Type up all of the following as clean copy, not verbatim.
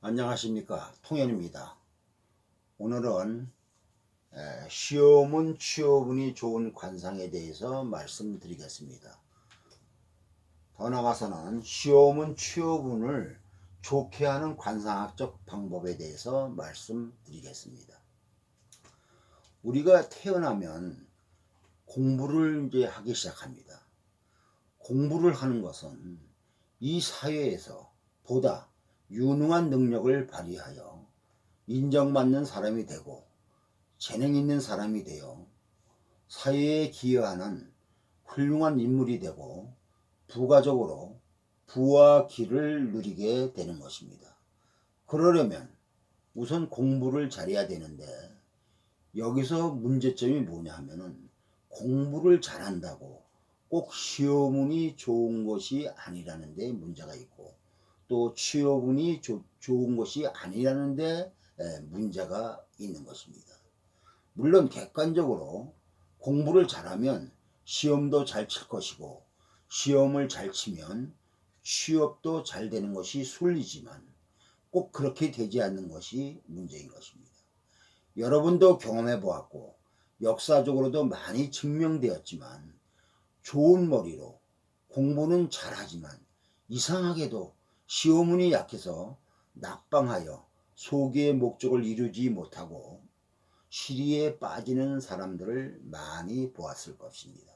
안녕하십니까, 통현입니다. 오늘은 시험은 취업운이 좋은 관상에 대해서 말씀드리겠습니다. 더 나아가서는 시험은 취업운을 좋게 하는 관상학적 방법에 대해서 말씀드리겠습니다. 우리가 태어나면 공부를 이제 하기 시작합니다. 공부를 하는 것은 이 사회에서 보다 유능한 능력을 발휘하여 인정받는 사람이 되고 재능 있는 사람이 되어 사회에 기여하는 훌륭한 인물이 되고 부가적으로 부와 기를 누리게 되는 것입니다. 그러려면 우선 공부를 잘해야 되는데, 여기서 문제점이 뭐냐 하면은 공부를 잘한다고 꼭 시험운이 좋은 것이 아니라는 데 문제가 있고, 또 취업운이 좋은 것이 아니라는 데 문제가 있는 것입니다. 물론 객관적으로 공부를 잘하면 시험도 잘 칠 것이고, 시험을 잘 치면 취업도 잘 되는 것이 순리지만 꼭 그렇게 되지 않는 것이 문제인 것입니다. 여러분도 경험해 보았고 역사적으로도 많이 증명되었지만, 좋은 머리로 공부는 잘하지만 이상하게도 시험운이 약해서 낙방하여 소기의 목적을 이루지 못하고 시리에 빠지는 사람들을 많이 보았을 것입니다.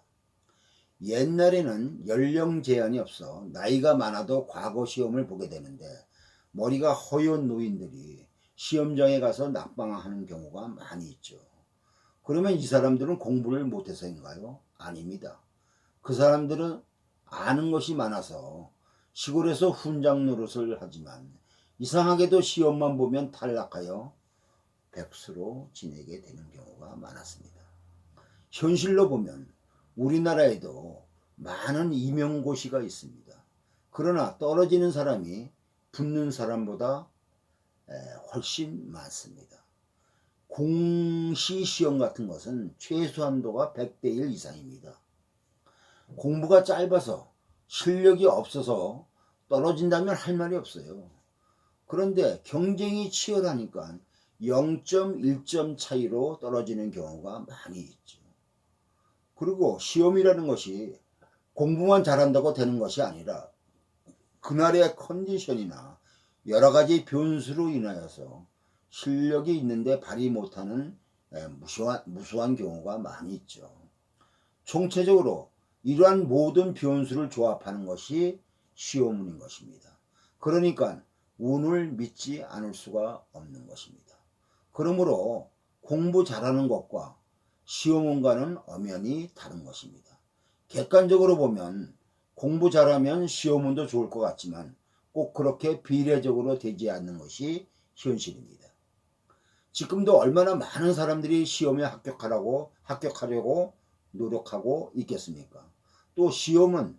옛날에는 연령 제한이 없어 나이가 많아도 과거 시험을 보게 되는데, 머리가 허연 노인들이 시험장에 가서 낙방하는 경우가 많이 있죠. 그러면 이 사람들은 공부를 못해서인가요? 아닙니다. 그 사람들은 아는 것이 많아서 시골에서 훈장 노릇을 하지만 이상하게도 시험만 보면 탈락하여 백수로 지내게 되는 경우가 많았습니다. 현실로 보면 우리나라에도 많은 임용고시가 있습니다. 그러나 떨어지는 사람이 붙는 사람보다 훨씬 많습니다. 공시시험 같은 것은 최소한도가 100대 1 이상입니다. 공부가 짧아서 실력이 없어서 떨어진다면 할 말이 없어요. 그런데 경쟁이 치열하니까 0.1점 차이로 떨어지는 경우가 많이 있죠. 그리고 시험이라는 것이 공부만 잘한다고 되는 것이 아니라 그날의 컨디션이나 여러 가지 변수로 인하여서 실력이 있는데 발휘 못하는 무수한 경우가 많이 있죠. 총체적으로 이러한 모든 변수를 조합하는 것이 시험운인 것입니다. 그러니까 운을 믿지 않을 수가 없는 것입니다. 그러므로 공부 잘하는 것과 시험운과는 엄연히 다른 것입니다. 객관적으로 보면 공부 잘하면 시험운도 좋을 것 같지만 꼭 그렇게 비례적으로 되지 않는 것이 현실입니다. 지금도 얼마나 많은 사람들이 시험에 합격하려고 노력하고 있겠습니까? 또 시험은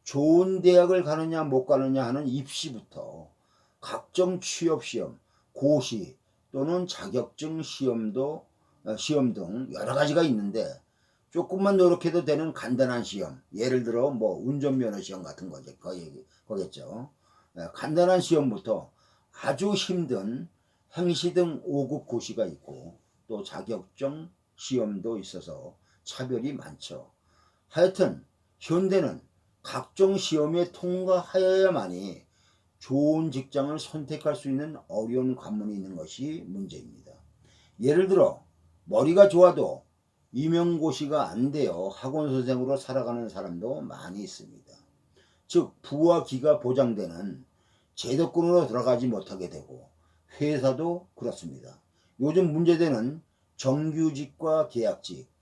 좋은 대학을 가느냐 못 가느냐 하는 입시부터 각종 취업시험, 고시 또는 자격증 시험 등 여러 가지가 있는데, 조금만 노력해도 되는 간단한 시험, 예를 들어 운전면허 시험 같은 거겠죠. 간단한 시험부터 아주 힘든 행시 등 5급 고시가 있고, 또 자격증 시험도 있어서 차별이 많죠. 하여튼 현대는 각종 시험에 통과하여야만이 좋은 직장을 선택할 수 있는 어려운 관문이 있는 것이 문제입니다. 예를 들어 머리가 좋아도 임용고시가 안 되어 학원선생으로 살아가는 사람도 많이 있습니다. 즉 부와 기가 보장되는 제도권으로 들어가지 못하게 되고, 회사도 그렇습니다. 요즘 문제되는 정규직과 계약직,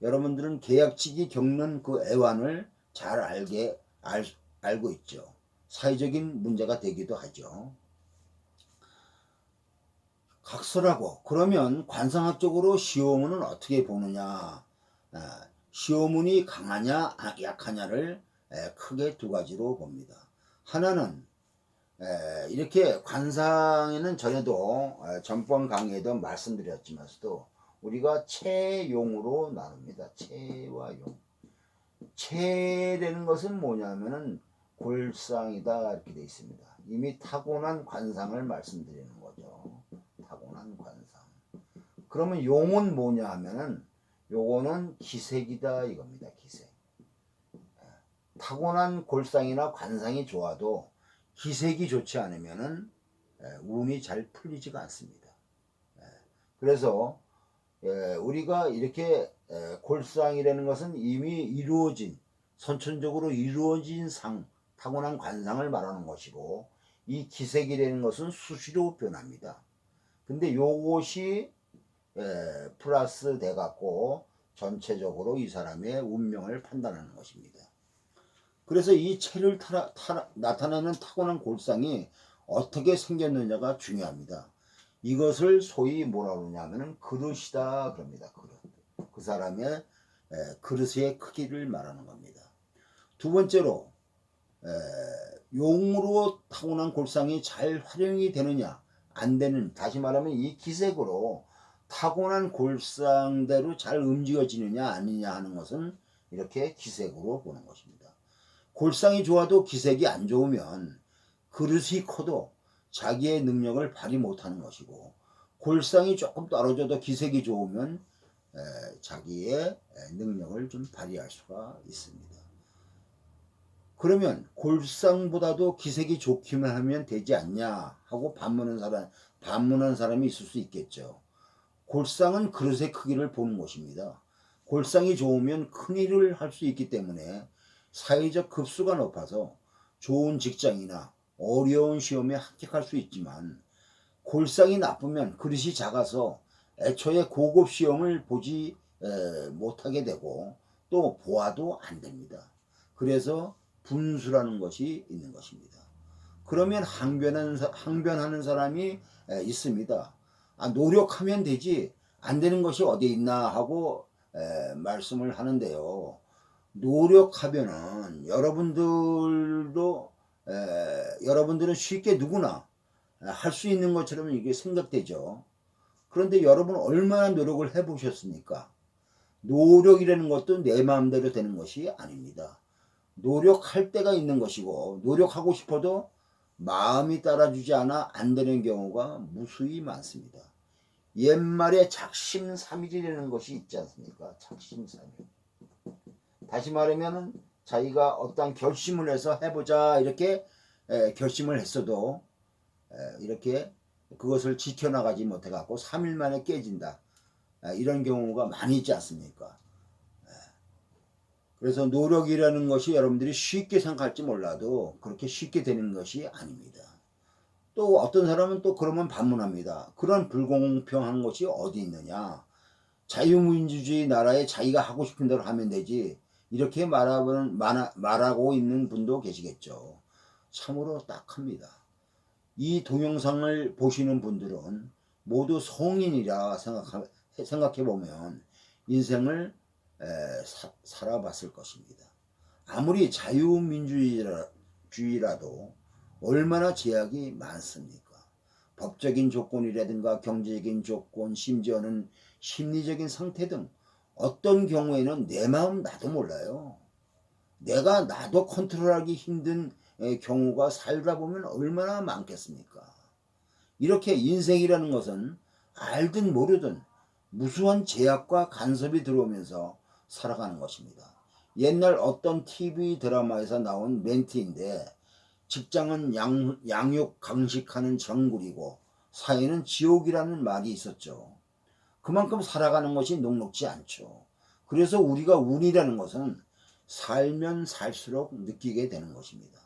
여러분들은 계약직이 겪는 그 애환을 잘 알고 있죠. 사회적인 문제가 되기도 하죠. 각설하고, 그러면 관상학적으로 시험운은 어떻게 보느냐? 시험운이 강하냐 약하냐를 크게 두 가지로 봅니다. 하나는 이렇게 관상에는 전에도 전번 강의에도 말씀드렸지만서도 우리가 체용으로 나눕니다. 체와 용. 체라는 것은 뭐냐면은 골상이다 이렇게 되어 있습니다. 이미 타고난 관상을 말씀드리는 거죠. 타고난 관상. 그러면 용은 뭐냐 하면은 요거는 기색이다 이겁니다. 기색. 타고난 골상이나 관상이 좋아도 기색이 좋지 않으면은 운이 잘 풀리지가 않습니다. 그래서 우리가 이렇게 골상이라는 것은 이미 이루어진 선천적으로 이루어진 타고난 관상을 말하는 것이고, 이 기색이라는 것은 수시로 변합니다. 근데 요것이 플러스 돼 갖고 전체적으로 이 사람의 운명을 판단하는 것입니다. 그래서 이 체를 나타내는 타고난 골상이 어떻게 생겼느냐가 중요합니다. 이것을 소위 뭐라 그러냐면 그릇이다 그럽니다. 그릇. 그 사람의 그릇의 크기를 말하는 겁니다. 두 번째로 용으로 타고난 골상이 잘 활용이 되느냐 안 되는, 다시 말하면 이 기색으로 타고난 골상대로 잘 움직여지느냐 아니냐 하는 것은 이렇게 기색으로 보는 것입니다. 골상이 좋아도 기색이 안 좋으면 그릇이 커도 자기의 능력을 발휘 못하는 것이고, 골상이 조금 떨어져도 기색이 좋으면 자기의 능력을 좀 발휘할 수가 있습니다. 그러면 골상보다도 기색이 좋기만 하면 되지 않냐 하고 반문한 사람이 있을 수 있겠죠. 골상은 그릇의 크기를 보는 것입니다. 골상이 좋으면 큰 일을 할 수 있기 때문에 사회적 급수가 높아서 좋은 직장이나 어려운 시험에 합격할 수 있지만, 골상이 나쁘면 그릇이 작아서 애초에 고급 시험을 보지 못하게 되고 또 보아도 안 됩니다. 그래서 분수라는 것이 있는 것입니다. 그러면 항변하는 사람이 있습니다. 노력하면 되지 안 되는 것이 어디 있나 하고 말씀을 하는데요. 노력하면은 여러분들은 쉽게 누구나 할 수 있는 것처럼 이게 생각되죠. 그런데 여러분 얼마나 노력을 해보셨습니까? 노력이라는 것도 내 마음대로 되는 것이 아닙니다. 노력할 때가 있는 것이고, 노력하고 싶어도 마음이 따라주지 않아 안 되는 경우가 무수히 많습니다. 옛말에 작심삼일이라는 것이 있지 않습니까? 작심삼일. 다시 말하면 자기가 어떤 결심을 해서 해보자 이렇게 결심을 했어도 이렇게 그것을 지켜나가지 못해갖고 3일 만에 깨진다. 이런 경우가 많이 있지 않습니까? 그래서 노력이라는 것이 여러분들이 쉽게 생각할지 몰라도 그렇게 쉽게 되는 것이 아닙니다. 또 어떤 사람은 또 그러면 반문합니다. 그런 불공평한 것이 어디 있느냐. 자유민주주의 나라에 자기가 하고 싶은 대로 하면 되지. 이렇게 말하고 있는 분도 계시겠죠. 참으로 딱합니다. 이 동영상을 보시는 분들은 모두 성인이라 생각해보면 인생을 살아봤을 것입니다. 아무리 자유민주주의라도 얼마나 제약이 많습니까? 법적인 조건이라든가 경제적인 조건, 심지어는 심리적인 상태 등 어떤 경우에는 내 마음 나도 몰라요. 나도 컨트롤하기 힘든 경우가 살다 보면 얼마나 많겠습니까? 이렇게 인생이라는 것은 알든 모르든 무수한 제약과 간섭이 들어오면서 살아가는 것입니다. 옛날 어떤 TV 드라마에서 나온 멘트인데, 직장은 양육 강식하는 정글이고 사회는 지옥이라는 말이 있었죠. 그만큼 살아가는 것이 녹록지 않죠. 그래서 우리가 운이라는 것은 살면 살수록 느끼게 되는 것입니다.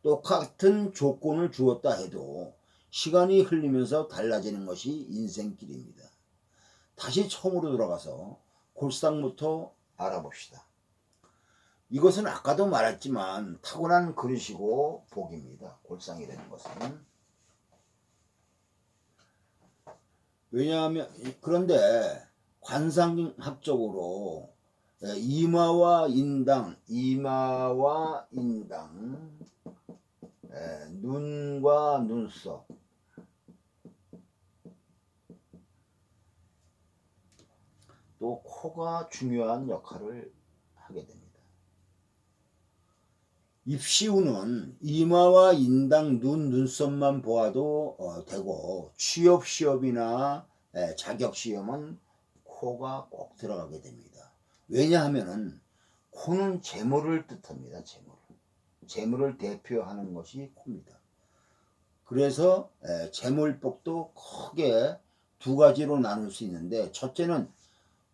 똑같은 조건을 주었다 해도 시간이 흘리면서 달라지는 것이 인생길입니다. 다시 처음으로 돌아가서 골상부터 알아봅시다. 이것은 아까도 말했지만 타고난 그릇이고 복입니다. 골상이라는 것은. 왜냐하면 그런데 관상학적으로 이마와 인당, 눈과 눈썹, 또 코가 중요한 역할을 하게 됩니다. 입시운은 이마와 인당, 눈썹만 보아도 되고 취업 시험이나 자격 시험은 코가 꼭 들어가게 됩니다. 왜냐하면은 코는 재물을 뜻합니다. 재물을 대표하는 것이 코입니다. 그래서 재물복도 크게 두 가지로 나눌 수 있는데, 첫째는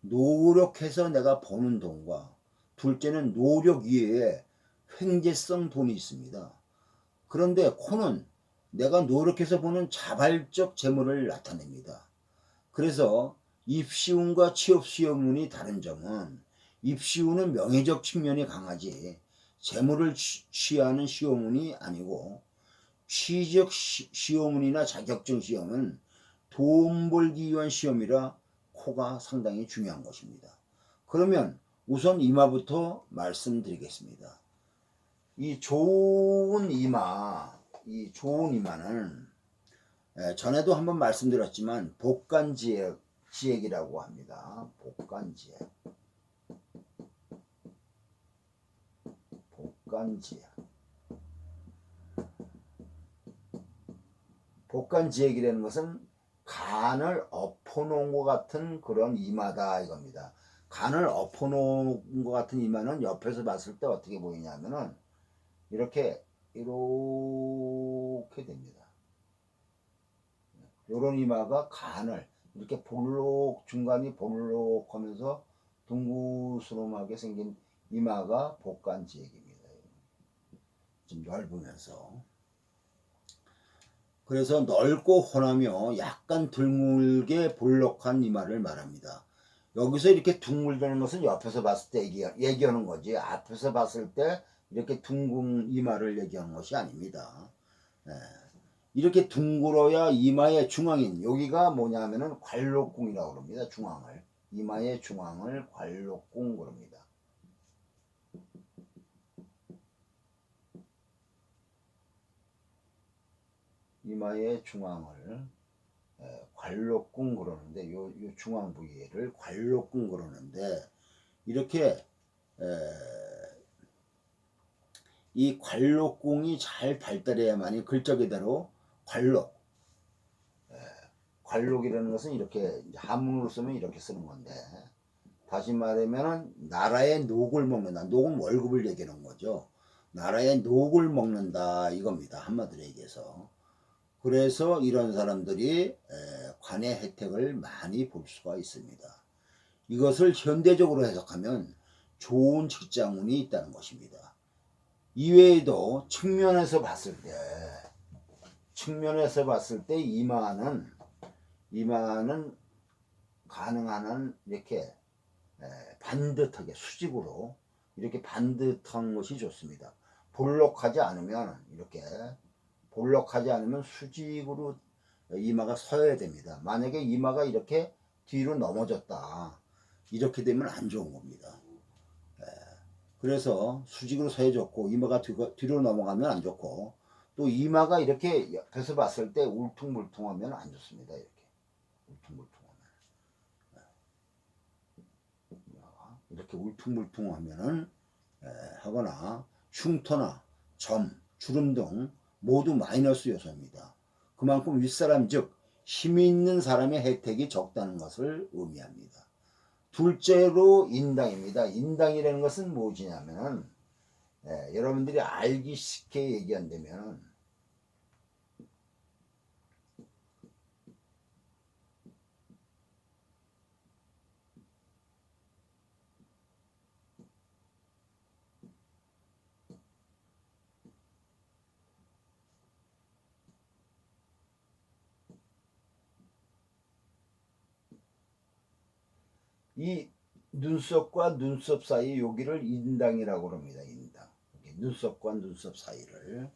노력해서 내가 버는 돈과, 둘째는 노력 이외에 횡재성 돈이 있습니다. 그런데 코는 내가 노력해서 버는 자발적 재물을 나타냅니다. 그래서 입시운과 취업시험운이 다른 점은, 입시운은 명예적 측면이 강하지 재물을 취하는 시험운이 아니고, 취직 시험운이나 자격증 시험은 돈 벌기 위한 시험이라 코가 상당히 중요한 것입니다. 그러면 우선 이마부터 말씀드리겠습니다. 이 좋은 이마는 전에도 한번 말씀드렸지만 복간지액이라고 합니다. 복간지액이라는 것은 간을 엎어놓은 것 같은 그런 이마다 이겁니다. 간을 엎어놓은 것 같은 이마는 옆에서 봤을 때 어떻게 보이냐면은 이렇게 됩니다. 이런 이마가 간을 이렇게 중간이 볼록하면서 둥구스름하게 생긴 이마가 복간지액입니다. 좀 넓으면서. 그래서 넓고 훤하며 약간 둥글게 볼록한 이마를 말합니다. 여기서 이렇게 둥글다는 것은 옆에서 봤을 때 얘기하는 거지, 앞에서 봤을 때 이렇게 둥근 이마를 얘기하는 것이 아닙니다. 이렇게 둥글어야 이마의 중앙인, 여기가 뭐냐면은 관록궁이라고 합니다. 이마의 중앙을 관록궁 그럽니다. 이마의 중앙을 관록궁 그러는데, 요 중앙 부위를 관록궁 그러는데, 이렇게 이 관록궁이 잘 발달해야만이 글자 그대로 관록이라는 것은 이렇게 한문으로 쓰면 이렇게 쓰는 건데, 다시 말하면 나라의 녹을 먹는다. 녹은 월급을 얘기하는 거죠. 나라의 녹을 먹는다 이겁니다. 한마디로 얘기해서. 그래서 이런 사람들이 관의 혜택을 많이 볼 수가 있습니다. 이것을 현대적으로 해석하면 좋은 직장운이 있다는 것입니다. 이외에도 측면에서 봤을 때 이마는 가능한 한 이렇게 반듯하게 수직으로 이렇게 반듯한 것이 좋습니다. 볼록하지 않으면 수직으로 이마가 서야 됩니다. 만약에 이마가 이렇게 뒤로 넘어졌다, 이렇게 되면 안 좋은 겁니다. 그래서 수직으로 서야 좋고, 이마가 뒤로 넘어가면 안 좋고, 또 이마가 이렇게 옆에서 봤을 때 울퉁불퉁하면 안 좋습니다. 이렇게 울퉁불퉁하면은 하거나 흉터나 점, 주름 등 모두 마이너스 요소입니다. 그만큼 윗사람 즉 힘이 있는 사람의 혜택이 적다는 것을 의미합니다. 둘째로 인당입니다. 인당이라는 것은 무엇이냐면은 여러분들이 알기 쉽게 얘기한다면, 이 눈썹과 눈썹 사이 여기를 인당이라고 합니다. 눈썹과 눈썹 사이를.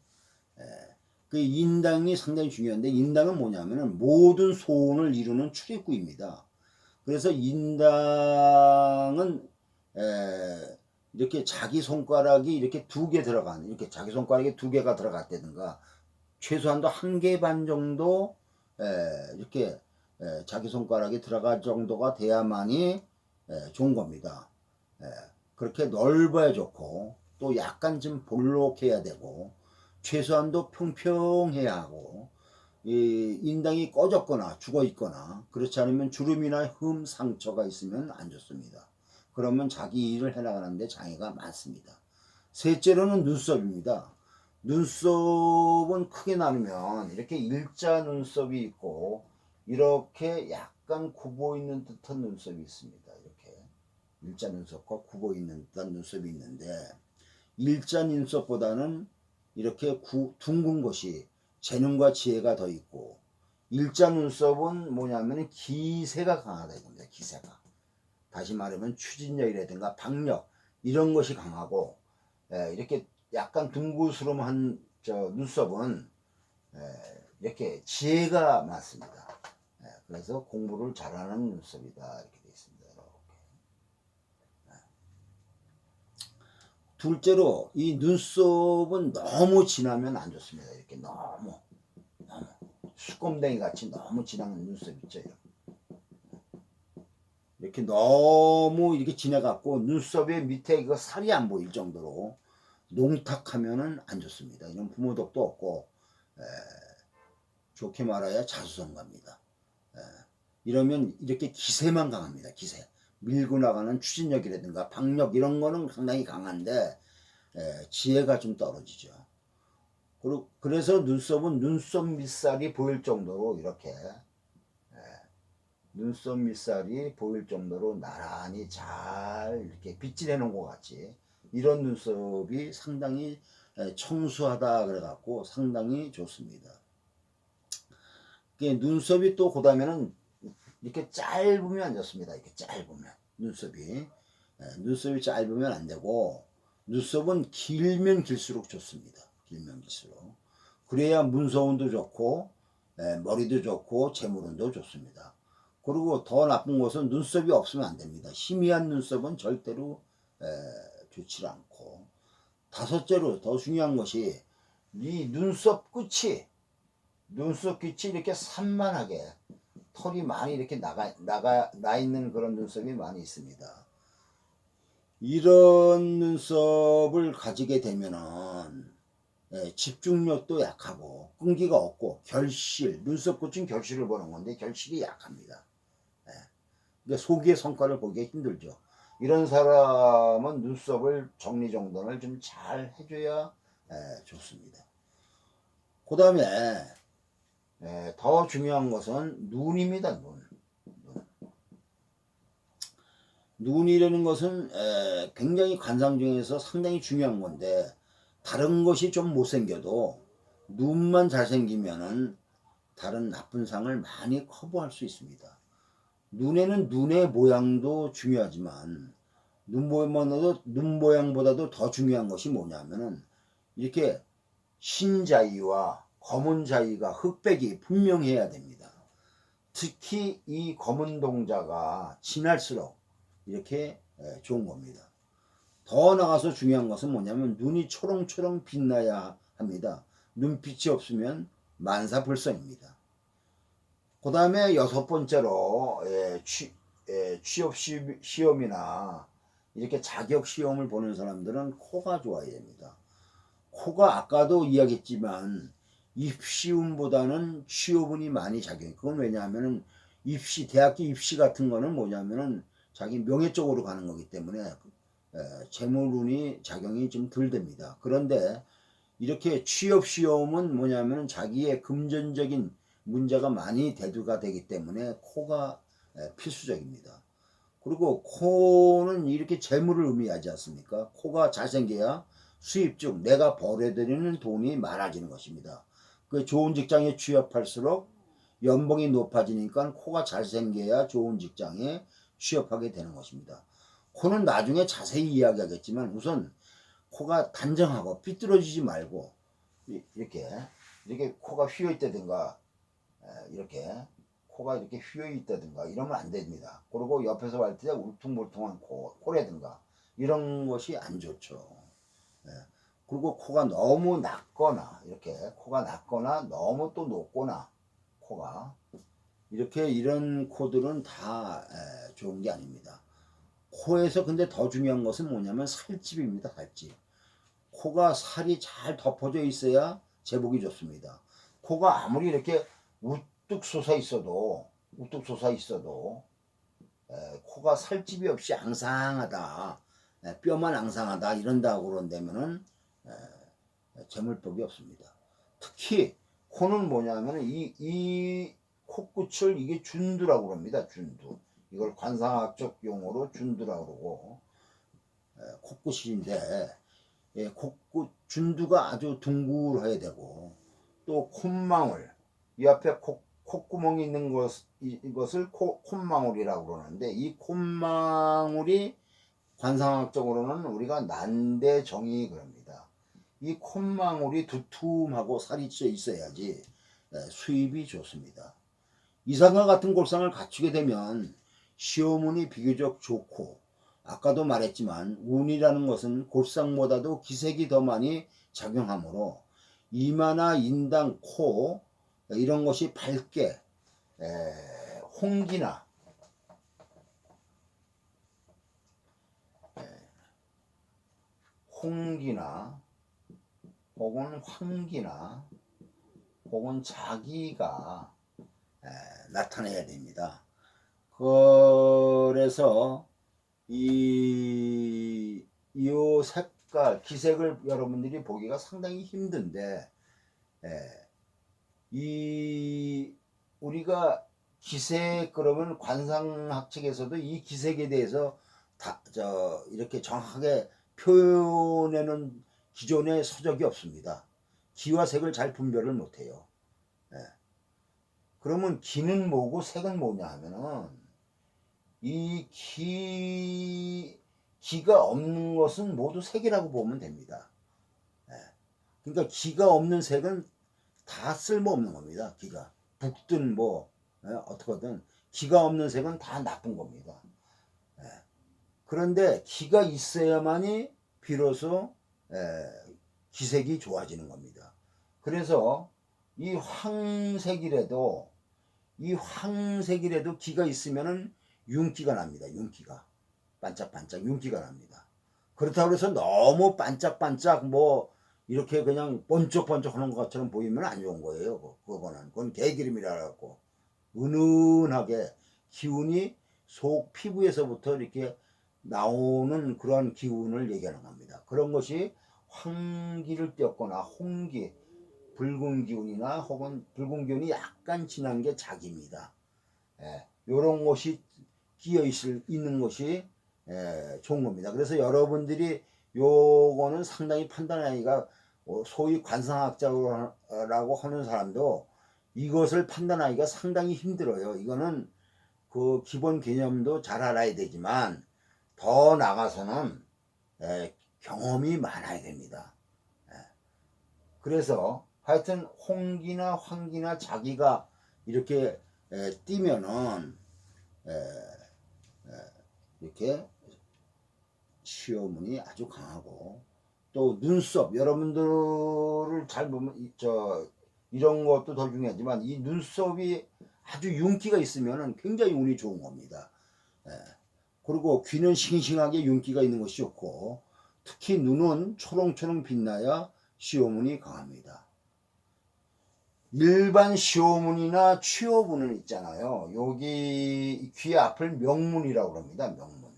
그 인당이 상당히 중요한데, 인당은 뭐냐면은 모든 소원을 이루는 출입구입니다. 그래서 인당은 이렇게 자기 손가락이 이렇게 이렇게 자기 손가락에 2개가 들어갔다든가, 최소한도 1개 반 정도 이렇게 자기 손가락에 들어갈 정도가 돼야만이 좋은 겁니다. 그렇게 넓어야 좋고, 또 약간 좀 볼록해야 되고 최소한도 평평해야 하고 이 인당이 꺼졌거나 죽어 있거나 그렇지 않으면 주름이나 흠 상처가 있으면 안 좋습니다. 그러면 자기 일을 해나가는데 장애가 많습니다. 셋째로는 눈썹입니다. 눈썹은 크게 나누면 이렇게 일자 눈썹이 있고 이렇게 약간 굽어 있는 듯한 눈썹이 있습니다. 이렇게 일자 눈썹과 굽어 있는 듯한 눈썹이 있는데 일자 눈썹보다는 이렇게 둥근 것이 재능과 지혜가 더 있고 일자 눈썹은 뭐냐면 기세가 강하다 이겁니다. 기세가. 다시 말하면 추진력이라든가 박력 이런 것이 강하고 이렇게 약간 둥그스름한 눈썹은 이렇게 지혜가 많습니다. 그래서 공부를 잘하는 눈썹이다 이렇게 되어 있습니다. 이렇게. 둘째로 이 눈썹은 너무 진하면 안 좋습니다. 이렇게 너무 수검댕이 같이 너무 진한 눈썹 있죠. 이렇게 너무 이렇게 진해갖고 눈썹의 밑에 이거 살이 안 보일 정도로 농탁하면은 안 좋습니다. 이런 부모덕도 없고 좋게 말해야 자수성가입니다. 이러면 이렇게 기세만 강합니다. 기세. 밀고 나가는 추진력이라든가 박력 이런 거는 상당히 강한데 지혜가 좀 떨어지죠. 그래서 눈썹은 눈썹 밑살이 보일 정도로 이렇게 눈썹 밑살이 보일 정도로 나란히 잘 이렇게 빗질해 놓은 것 같이 이런 눈썹이 상당히 청수하다 그래갖고 상당히 좋습니다. 눈썹이 또 그다음에는 이렇게 짧으면 안 좋습니다. 이렇게 짧으면 눈썹이 짧으면 안 되고 눈썹은 길면 길수록 좋습니다. 길면 길수록 그래야 문서운도 좋고 머리도 좋고 재물운도 좋습니다. 그리고 더 나쁜 것은 눈썹이 없으면 안 됩니다. 희미한 눈썹은 절대로 좋지 않고 다섯째로 더 중요한 것이 이 눈썹 끝이 이렇게 산만하게 털이 많이 이렇게 나 있는 그런 눈썹이 많이 있습니다. 이런 눈썹을 가지게 되면은 집중력도 약하고 끈기가 없고 결실, 눈썹 끝은 결실을 보는 건데 결실이 약합니다. 속의 성과를 보기 힘들죠. 이런 사람은 눈썹을 정리정돈을 좀 잘 해줘야 좋습니다. 그 다음에 더 중요한 것은 눈입니다. 눈이라는 것은 굉장히 관상 중에서 상당히 중요한 건데 다른 것이 좀 못생겨도 눈만 잘생기면은 다른 나쁜 상을 많이 커버할 수 있습니다. 눈에는 눈의 모양도 중요하지만 눈 모양보다도 더 중요한 것이 뭐냐면은 이렇게 흰 자위와 검은 자위가 흑백이 분명해야 됩니다. 특히 이 검은 동자가 진할수록 이렇게 좋은 겁니다. 더 나가서 중요한 것은 뭐냐면 눈이 초롱초롱 빛나야 합니다. 눈빛이 없으면 만사불성입니다. 그 다음에 여섯 번째로 취업 시험이나 이렇게 자격 시험을 보는 사람들은 코가 좋아야 됩니다. 코가 아까도 이야기했지만 입시운보다는 취업운이 많이 작용해요. 그건 왜냐하면은 대학교 입시 같은 거는 뭐냐면은 자기 명예 쪽으로 가는 거기 때문에 재물운이 작용이 좀 덜 됩니다. 그런데 이렇게 취업 시험은 뭐냐면 자기의 금전적인 문제가 많이 대두가 되기 때문에 코가 필수적입니다. 그리고 코는 이렇게 재물을 의미하지 않습니까? 코가 잘생겨야 수입 중 내가 벌어들이는 돈이 많아지는 것입니다. 그 좋은 직장에 취업할수록 연봉이 높아지니까 코가 잘생겨야 좋은 직장에 취업하게 되는 것입니다. 코는 나중에 자세히 이야기하겠지만 우선 코가 단정하고 삐뚤어지지 말고 이렇게 코가 휘어 있다든가 이렇게 코가 이렇게 휘어 있다든가 이러면 안 됩니다. 그리고 옆에서 볼 때 울퉁불퉁한 코라든가 이런 것이 안 좋죠. 그리고 코가 너무 낮거나 이렇게 코가 낮거나 너무 또 높거나 코가 이런 코들은 다 좋은 게 아닙니다. 코에서 근데 더 중요한 것은 뭐냐면 살집입니다. 살집. 코가 살이 잘 덮어져 있어야 제복이 좋습니다. 코가 아무리 이렇게 우뚝 솟아 있어도 코가 살집이 없이 앙상하다, 뼈만 앙상하다 이런다고 그런다면은 재물복이 없습니다. 특히 코는 뭐냐면 이 코끝을 이게 준두라고 합니다. 준두. 이걸 관상학적 용어로 준두라고 그러고 코끝인데 코끝 준두가 아주 둥글어야 되고 또 콧망울 이 앞에 콧구멍이 있는 이것을 콧망울이라고 그러는데 이 콧망울이 관상학적으로는 우리가 난대정이 그럽니다. 이 콧망울이 두툼하고 살이 쪄 있어야지 수입이 좋습니다. 이상과 같은 골상을 갖추게 되면 시험운이 비교적 좋고 아까도 말했지만 운이라는 것은 골상보다도 기색이 더 많이 작용하므로 이마나 인당, 코 이런 것이 밝게 홍기나 혹은 황기나 혹은 자기가 나타내야 됩니다. 그래서 이 색깔 기색을 여러분들이 보기가 상당히 힘든데 우리가 기색 그러면 관상학 측에서도 이 기색에 대해서 이렇게 정확하게 표현하는 기존의 서적이 없습니다. 기와 색을 잘 분별을 못해요. 그러면 기는 뭐고 색은 뭐냐 하면은 이 기가 없는 것은 모두 색이라고 보면 됩니다. 그러니까 기가 없는 색은 다 쓸모없는 겁니다. 기가 붓든 뭐 어떻게든 기가 없는 색은 다 나쁜 겁니다. 그런데 기가 있어야만이 비로소 기색이 좋아지는 겁니다. 그래서 이 황색이라도 기가 있으면은 윤기가 납니다. 윤기가 반짝반짝 윤기가 납니다. 그렇다고 해서 너무 반짝반짝 뭐 이렇게 그냥 번쩍번쩍 하는 것처럼 보이면 안 좋은 거예요. 그건 개기름이라 갖고 은은하게 기운이 속 피부에서부터 이렇게 나오는 그런 기운을 얘기하는 겁니다. 그런 것이 황기를 띄었거나 홍기, 붉은 기운이나 혹은 붉은 기운이 약간 진한 게 자기입니다. 이런 것이 끼어 있는 것이 좋은 겁니다. 그래서 여러분들이 요거는 상당히 판단하기가 소위 관상학자라고 하는 사람도 이것을 판단하기가 상당히 힘들어요. 이거는 그 기본 개념도 잘 알아야 되지만 더 나가서는 경험이 많아야 됩니다. 그래서 하여튼 홍기나 황기나 자기가 이렇게 띄면은 이렇게 시험운이 아주 강하고 또 눈썹 여러분들을 잘 보면 이런 것도 더 중요하지만 이 눈썹이 아주 윤기가 있으면 굉장히 운이 좋은 겁니다. 그리고 귀는 싱싱하게 윤기가 있는 것이 좋고 특히 눈은 초롱초롱 빛나야 시험운이 강합니다. 일반 시험운이나 취업운은 있잖아요. 여기 귀 앞을 명문이라고 합니다. 명문.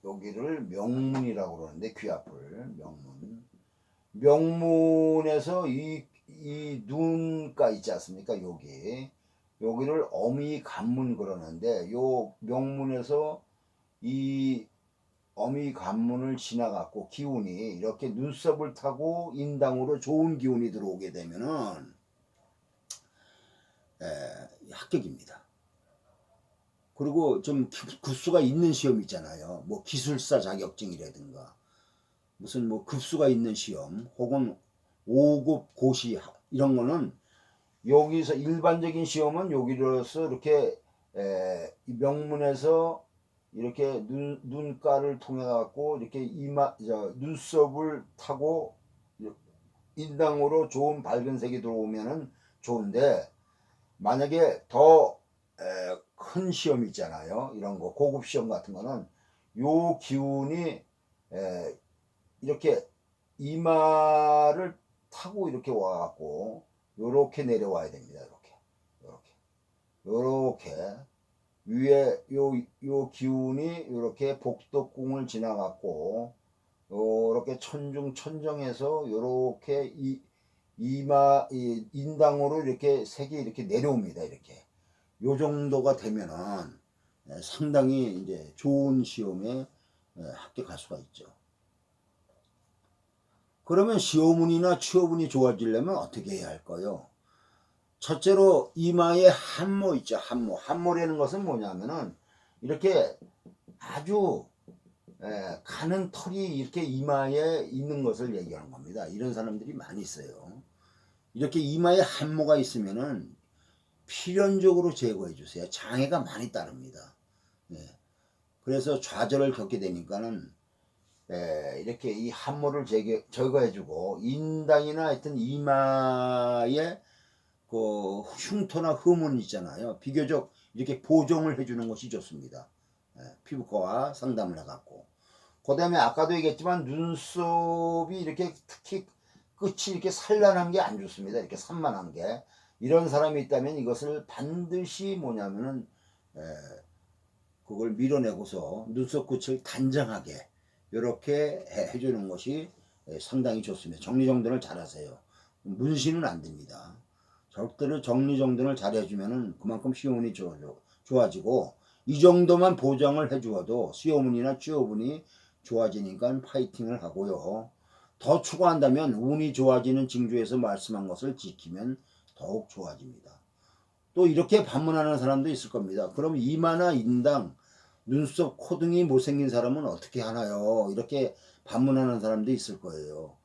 여기를 명문이라고 그러는데 귀 앞을 명문. 명문에서 이 눈가 있지 않습니까? 여기를 어미간문 그러는데 요 명문에서 이 어미간문을 지나갖고 기운이 이렇게 눈썹을 타고 인당으로 좋은 기운이 들어오게 되면은 합격입니다. 그리고 좀 급수가 있는 시험 있잖아요. 뭐 기술사 자격증이라든가 무슨 뭐 급수가 있는 시험 혹은 5급 고시 이런 거는 여기서 일반적인 시험은 여기로서 이렇게 명문에서 이렇게 눈가를 통해 갖고 이렇게 눈썹을 타고 인당으로 좋은 밝은 색이 들어오면은 좋은데 만약에 더 큰 시험 있잖아요. 이런 거 고급 시험 같은 거는 요 기운이 이렇게 이마를 타고 이렇게 와갖고 요렇게 내려와야 됩니다. 요렇게 위에 요 기운이 요렇게 복덕궁을 지나갔고 요렇게 천정에서 요렇게 인당으로 이렇게 색이 이렇게 내려옵니다. 이렇게 요 정도가 되면은 상당히 이제 좋은 시험에 합격할 수가 있죠. 그러면 시험운이나 취업운이 좋아지려면 어떻게 해야 할까요? 첫째로 이마에 한모 있죠. 한모라는 것은 뭐냐면은 이렇게 아주 가는 털이 이렇게 이마에 있는 것을 얘기하는 겁니다. 이런 사람들이 많이 있어요. 이렇게 이마에 한모가 있으면은 필연적으로 제거해 주세요. 장애가 많이 따릅니다. 그래서 좌절을 겪게 되니까는 이렇게 이 한모를 제거해 주고 인당이나 하여튼 이마에 그 흉터나 흠은 있잖아요. 비교적 이렇게 보정을 해주는 것이 좋습니다. 피부과와 상담을 해갖고. 그 다음에 아까도 얘기했지만 눈썹이 이렇게 특히 끝이 이렇게 산란한 게 안 좋습니다. 이렇게 산만한 게. 이런 사람이 있다면 이것을 반드시 뭐냐면은 그걸 밀어내고서 눈썹 끝을 단정하게 이렇게 해주는 것이 상당히 좋습니다. 정리정돈을 잘 하세요. 문신은 안 됩니다. 절대로 정리정돈을 잘 해주면은 그만큼 시험운이 좋아지고 이 정도만 보장을 해주어도 시험운이나 취업운이 좋아지니까 파이팅을 하고요. 더 추가한다면 운이 좋아지는 징조에서 말씀한 것을 지키면 더욱 좋아집니다. 또 이렇게 반문하는 사람도 있을 겁니다. 그럼 이마나 인당, 눈썹, 코 등이 못생긴 사람은 어떻게 하나요? 이렇게 반문하는 사람도 있을 거예요.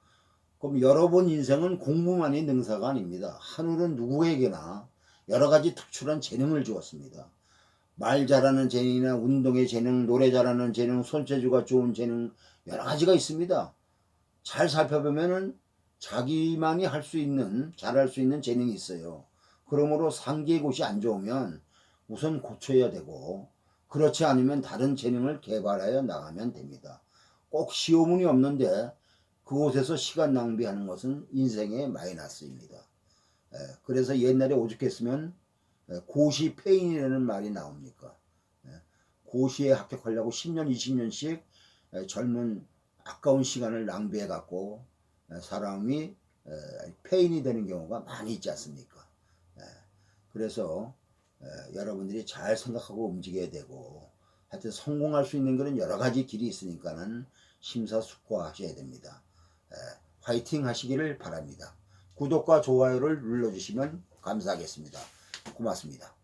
그럼 여러분 인생은 공부만이 능사가 아닙니다. 하늘은 누구에게나 여러 가지 특출한 재능을 주었습니다. 말 잘하는 재능이나 운동의 재능, 노래 잘하는 재능, 손재주가 좋은 재능 여러 가지가 있습니다. 잘 살펴보면은 자기만이 할 수 있는, 잘할 수 있는 재능이 있어요. 그러므로 상기의 곳이 안 좋으면 우선 고쳐야 되고 그렇지 않으면 다른 재능을 개발하여 나가면 됩니다. 꼭 시험운이 없는데 그곳에서 시간 낭비하는 것은 인생의 마이너스입니다. 그래서 옛날에 오죽했으면 고시 페인이라는 말이 나옵니까? 고시에 합격하려고 10년, 20년씩 젊은 아까운 시간을 낭비해 갖고 사람이 페인이 되는 경우가 많이 있지 않습니까? 그래서 여러분들이 잘 생각하고 움직여야 되고 하여튼 성공할 수 있는 것은 여러 가지 길이 있으니까는 심사숙고하셔야 됩니다. 화이팅 하시기를 바랍니다. 구독과 좋아요를 눌러주시면 감사하겠습니다. 고맙습니다.